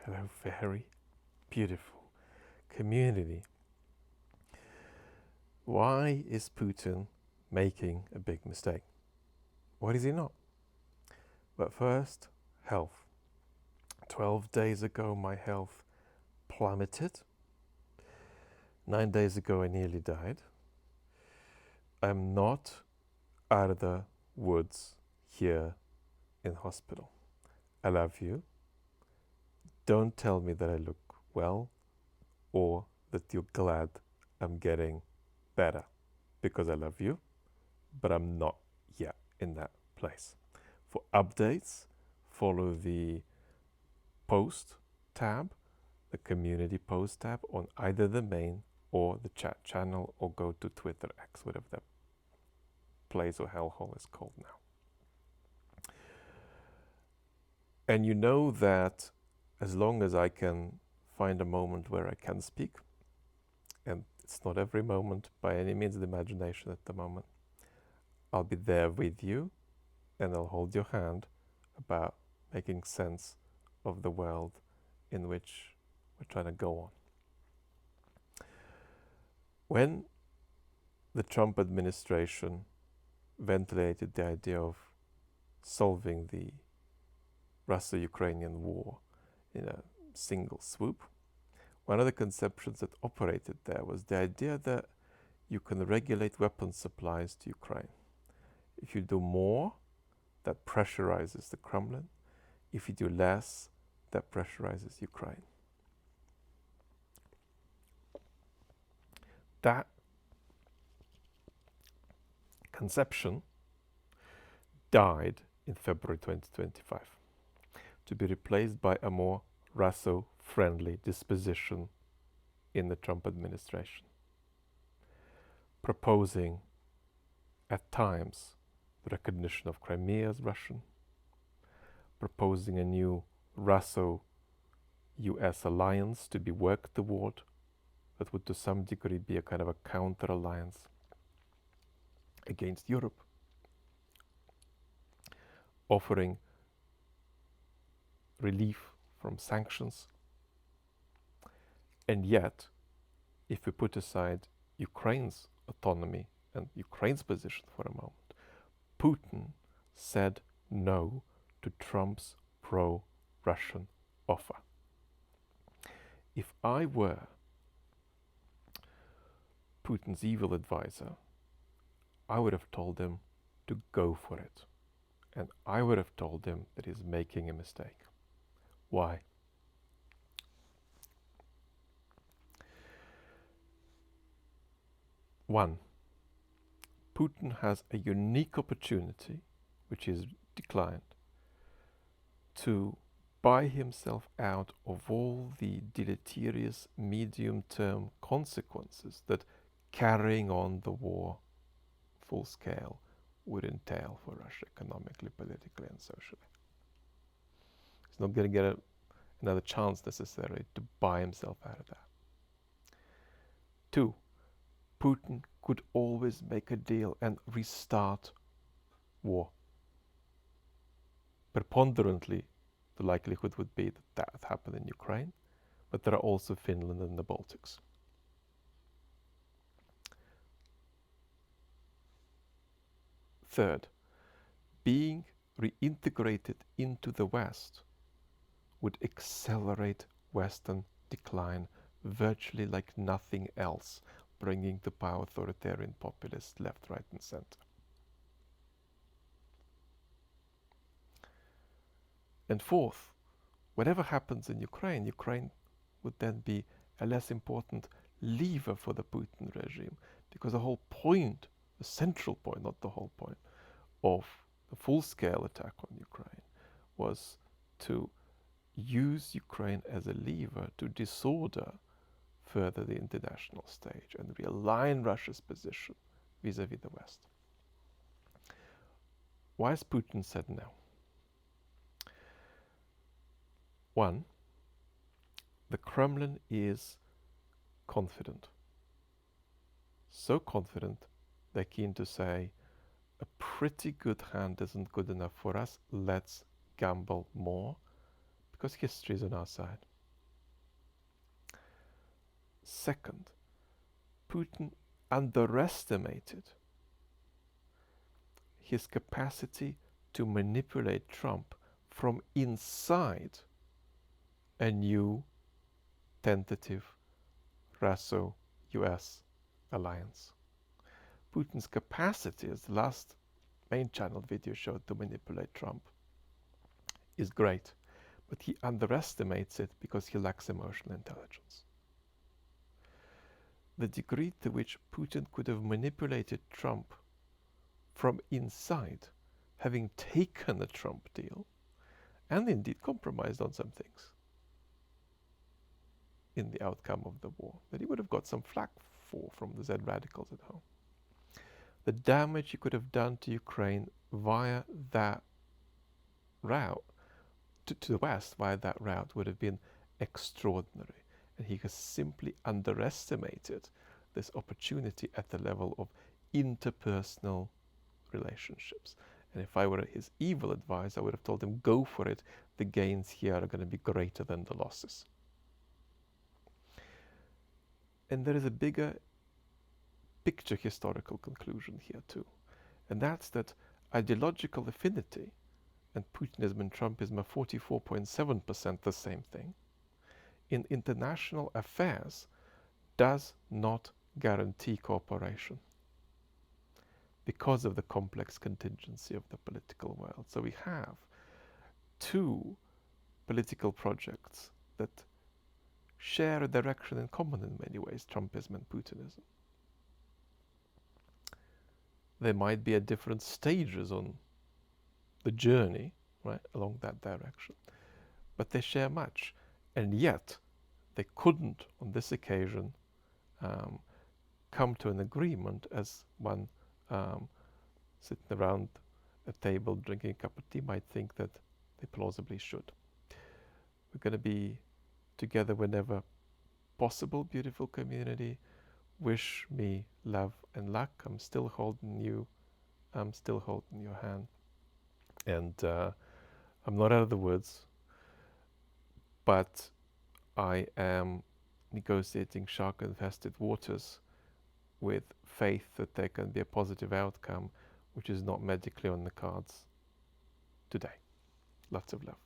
Hello, very beautiful community. Why is Putin making a big mistake? What is he not? But first, health. 12 days ago, my health plummeted. 9 days ago, I nearly died. I'm not out of the woods here in hospital. I love you. Don't tell me that I look well or that you're glad I'm getting better, because I love you, but I'm not yet in that place. For updates, follow the post tab, the community post tab on either the main or the chat channel, or go to Twitter X, whatever that place or hellhole is called now. And you know that as long as I can find a moment where I can speak, and it's not every moment by any means of the imagination at the moment, I'll be there with you and I'll hold your hand about making sense of the world in which we're trying to go on. When the Trump administration ventilated the idea of solving the Russo-Ukrainian war in a single swoop, one of the conceptions that operated there was the idea that you can regulate weapons supplies to Ukraine. If you do more, that pressurizes the Kremlin. If you do less, that pressurizes Ukraine. That conception died in February 2025 to be replaced by a more Russo-friendly disposition in the Trump administration, proposing at times the recognition of Crimea as Russian, proposing a new Russo-US alliance to be worked toward that would to some degree be a kind of a counter-alliance against Europe, offering relief from sanctions. And yet, if we put aside Ukraine's autonomy and Ukraine's position for a moment, Putin said no to Trump's pro-Russian offer. If I were Putin's evil advisor, I would have told him to go for it. And I would have told him that he's making a mistake. Why? One, Putin has a unique opportunity, which is declined, to buy himself out of all the deleterious medium-term consequences that carrying on the war full scale would entail for Russia economically, politically, and socially. He's not going to get another chance necessarily to buy himself out of that. Two, Putin could always make a deal and restart war. Preponderantly, the likelihood would be that that would happen in Ukraine, but there are also Finland and the Baltics. Third, being reintegrated into the West would accelerate Western decline virtually like nothing else, bringing to power authoritarian populists left, right, and center. And fourth, whatever happens in Ukraine, Ukraine would then be a less important lever for the Putin regime, because the whole point, the central point, not the whole point, of the full-scale attack on Ukraine was to use Ukraine as a lever to disorder further the international stage and realign Russia's position vis-à-vis the West. Why has Putin said no? One, the Kremlin is confident. So confident, they're keen to say, a pretty good hand isn't good enough for us, let's gamble more, because history is on our side. Second, Putin underestimated his capacity to manipulate Trump from inside a new tentative Russo-US alliance. Putin's capacity, as the last main channel video showed, to manipulate Trump is great, but he underestimates it because he lacks emotional intelligence. The degree to which Putin could have manipulated Trump from inside, having taken a Trump deal, and indeed compromised on some things in the outcome of the war, that he would have got some flack for from the Z radicals at home. The damage he could have done to Ukraine via that route, to the West via that route, would have been extraordinary. And he has simply underestimated this opportunity at the level of interpersonal relationships. And if I were his evil advisor, I would have told him, go for it. The gains here are going to be greater than the losses. And there is a bigger picture historical conclusion here too. And that's that ideological affinity, and Putinism and Trumpism are 44.7% the same thing, in international affairs does not guarantee cooperation because of the complex contingency of the political world. So we have two political projects that share a direction in common in many ways, Trumpism and Putinism. There might be at different stages on the journey, right, along that direction, but they share much. And yet, they couldn't, on this occasion, come to an agreement as one sitting around a table drinking a cup of tea might think that they plausibly should. We're going to be together whenever possible, beautiful community. Wish me love and luck. I'm still holding you. I'm still holding your hand. And I'm not out of the woods, but I am negotiating shark-infested waters with faith that there can be a positive outcome, which is not medically on the cards today. Lots of love.